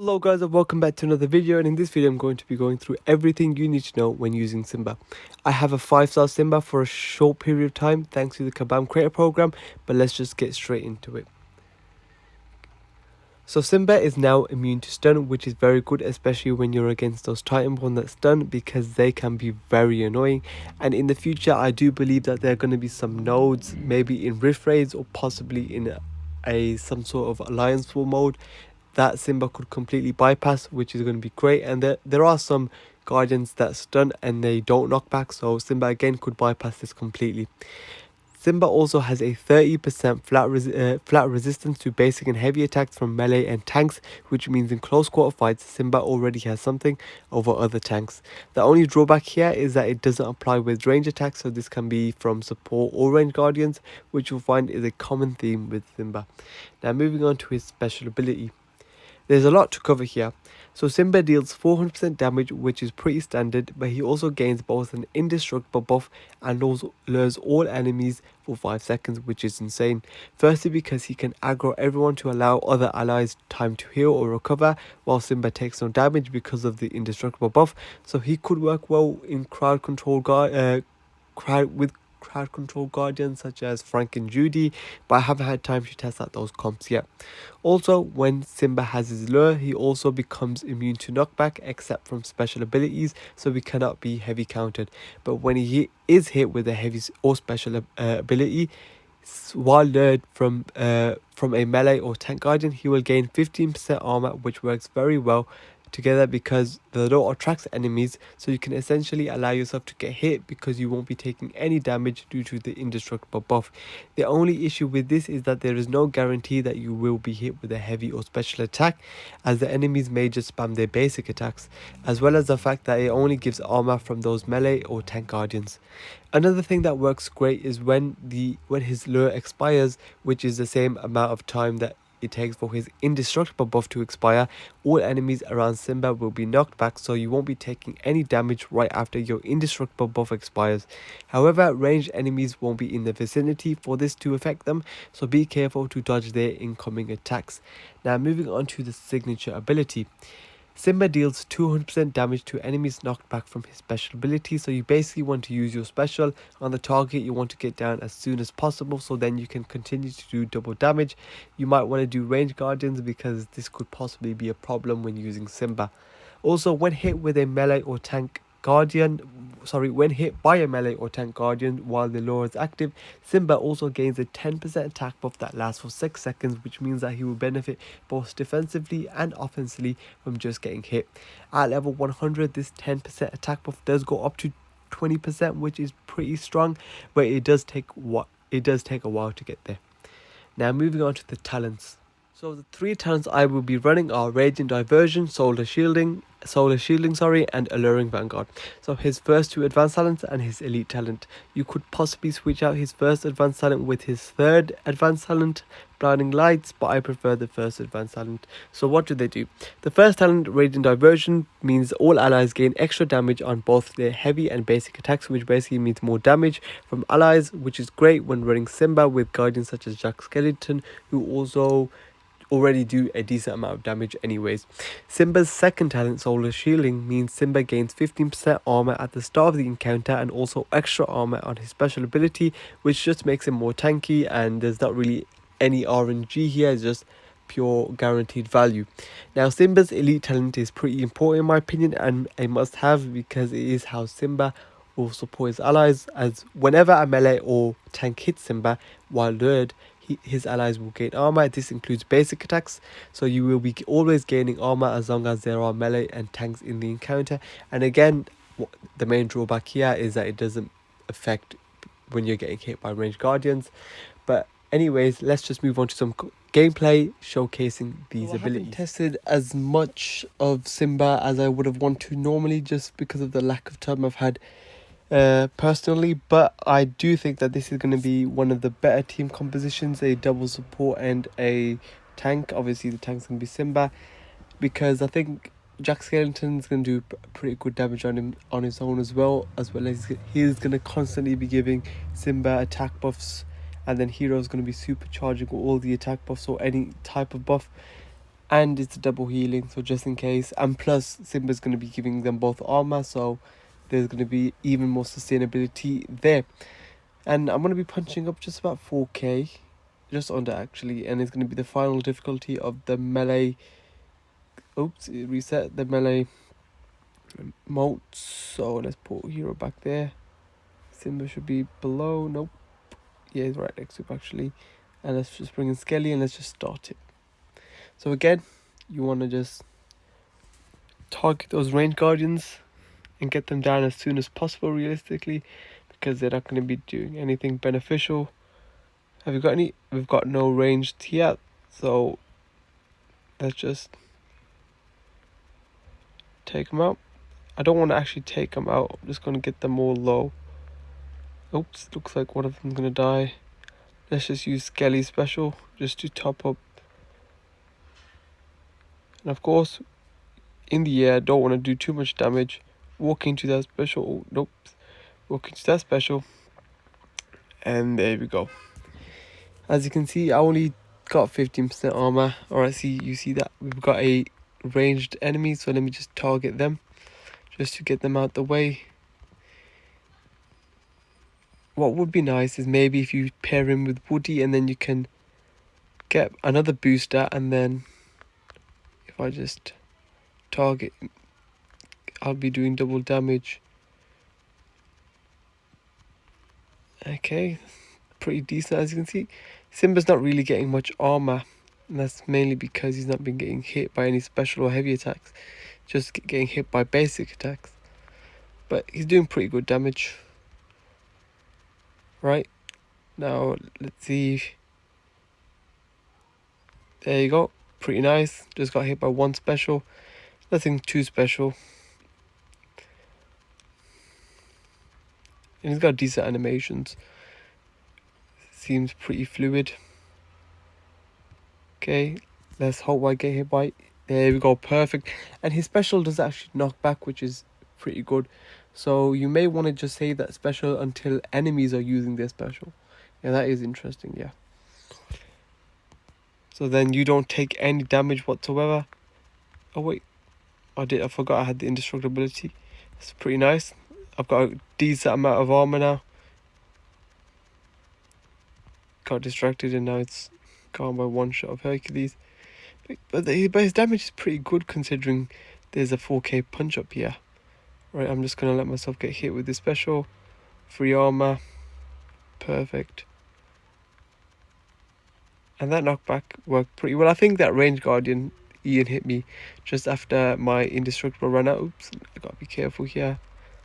Hello guys and welcome back to another video, and in this video I'm going to be going through everything you need to know when using Simba. I have a 5-star Simba for a short period of time thanks to the Kabam Creator Program, but let's just get straight into it. So Simba is now immune to stun, which is very good, especially when you're against those Titanborn that stun, because they can be very annoying. And in the future I do believe that there are going to be some nodes, maybe in Rift Raids or possibly in some sort of Alliance War mode, that Simba could completely bypass, which is going to be great. And there are some guardians that stun and they don't knock back, so Simba again could bypass this completely. Simba also has a 30% flat resistance to basic and heavy attacks from melee and tanks, which means in close quarter fights Simba already has something over other tanks. The only drawback here is that it doesn't apply with range attacks, so this can be from support or range guardians, which you'll find is a common theme with Simba. Now moving on to his special ability. There's a lot to cover here. So Simba deals 400% damage, which is pretty standard, but he also gains both an indestructible buff and also lures all enemies for 5 seconds, which is insane. Firstly, because he can aggro everyone to allow other allies time to heal or recover, while Simba takes no damage because of the indestructible buff. So he could work well in crowd control guardians such as Frank and Judy, but I haven't had time to test out those comps yet. Also, when Simba has his lure, he also becomes immune to knockback except from special abilities, so he cannot be heavy countered. But when he is hit with a heavy or special ability, while lured from a melee or tank guardian, he will gain 15% armor, which works very well together because the lure attracts enemies, so you can essentially allow yourself to get hit because you won't be taking any damage due to the indestructible buff. The only issue with this is that there is no guarantee that you will be hit with a heavy or special attack, as the enemies may just spam their basic attacks, as well as the fact that it only gives armor from those melee or tank guardians. Another thing that works great is when his lure expires, which is the same amount of time that it takes for his indestructible buff to expire. All enemies around Simba will be knocked back, so you won't be taking any damage right after your indestructible buff expires. However, ranged enemies won't be in the vicinity for this to affect them, so be careful to dodge their incoming attacks. Now moving on to the signature ability. Simba deals 200% damage to enemies knocked back from his special ability, so you basically want to use your special on the target you want to get down as soon as possible, so then you can continue to do double damage. You might want to do range guardians because this could possibly be a problem when using Simba. Also, when hit with a melee or tank guardian, when hit by a melee or tank guardian while the lure is active, Simba also gains a 10% attack buff that lasts for 6 seconds, which means that he will benefit both defensively and offensively from just getting hit. At level 100, this 10% attack buff does go up to 20%, which is pretty strong, but it does take a while to get there. Now moving on to the talents. So the 3 talents I will be running are Radiant Diversion, Solar Shielding, and Alluring Vanguard. So his first 2 advanced talents and his elite talent. You could possibly switch out his first advanced talent with his third advanced talent, Blinding Lights, but I prefer the first advanced talent. So what do they do? The first talent, Radiant Diversion, means all allies gain extra damage on both their heavy and basic attacks, which basically means more damage from allies, which is great when running Simba with guardians such as Jack Skellington, who also already do a decent amount of damage anyways. Simba's second talent, Solar Shielding, means Simba gains 15% armor at the start of the encounter and also extra armor on his special ability, which just makes him more tanky, and there's not really any RNG here, it's just pure guaranteed value. Now Simba's elite talent is pretty important in my opinion and a must have, because it is how Simba will support his allies, as whenever a melee or tank hits Simba while lured, his allies will gain armor. This includes basic attacks, so you will be always gaining armor as long as there are melee and tanks in the encounter. And again, the main drawback here is that it doesn't affect when you're getting hit by ranged guardians. But anyways, let's just move on to some gameplay showcasing these abilities. I haven't tested as much of Simba as I would have wanted to normally, just because of the lack of time I've had personally, but I do think that this is going to be one of the better team compositions, a double support and a tank. Obviously the tank's going to be Simba, because I think Jack Skellington is going to do pretty good damage on him on his own, as well as he's going to constantly be giving Simba attack buffs, and then Hero's going to be supercharging all the attack buffs or any type of buff. and it's a double healing, so just in case. And plus, Simba's going to be giving them both armor, so there's going to be even more sustainability there. And I'm going to be punching up just about 4k, just under actually, and it's going to be the final difficulty of the melee. Oops, it reset the melee mode. So let's put hero back there. Simba should be below. Nope. Yeah, he's right next to it actually. And let's just bring in Skelly and let's just start it. So again, you want to just target those range guardians and get them down as soon as possible realistically, because they're not going to be doing anything beneficial. Have you got any? We've got no ranged yet, so let's just take them out. I don't want to actually take them out. I'm just going to get them all low. Oops, looks like one of them's going to die. Let's just use Skelly special just to top up. And of course, in the air, don't want to do too much damage. Walk into that special. Oh, nope. Walk into that special. And there we go. As you can see, I only got 15% armor. Alright, see, you see that we've got a ranged enemy, so let me just target them just to get them out the way. What would be nice is maybe if you pair him with Woody, and then you can get another booster, and then if I just target, I'll be doing double damage. Okay, pretty decent. As you can see, Simba's not really getting much armor, and that's mainly because he's not been getting hit by any special or heavy attacks, just getting hit by basic attacks. But he's doing pretty good damage. Right, now let's see. There you go, pretty nice. Just got hit by one special, nothing too special. And he's got decent animations. Seems pretty fluid. Okay, let's hope I get hit by. There we go, perfect. And his special does actually knock back, which is pretty good. So you may want to just save that special until enemies are using their special. Yeah, that is interesting, yeah. So then you don't take any damage whatsoever. Oh wait, I forgot I had the indestructibility. It's pretty nice. I've got a decent amount of armor now. Got distracted and now it's gone by one shot of Hercules. But his damage is pretty good considering there's a 4k punch up here. Right, I'm just going to let myself get hit with this special. Free armor. Perfect. And that knockback worked pretty well. I think that range guardian, Ian, hit me just after my indestructible ran out. Oops, I got to be careful here.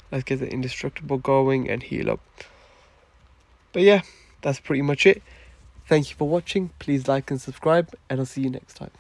Let's get the indestructible going and heal up. But yeah, that's pretty much it. Thank you for watching. Please like and subscribe, and I'll see you next time.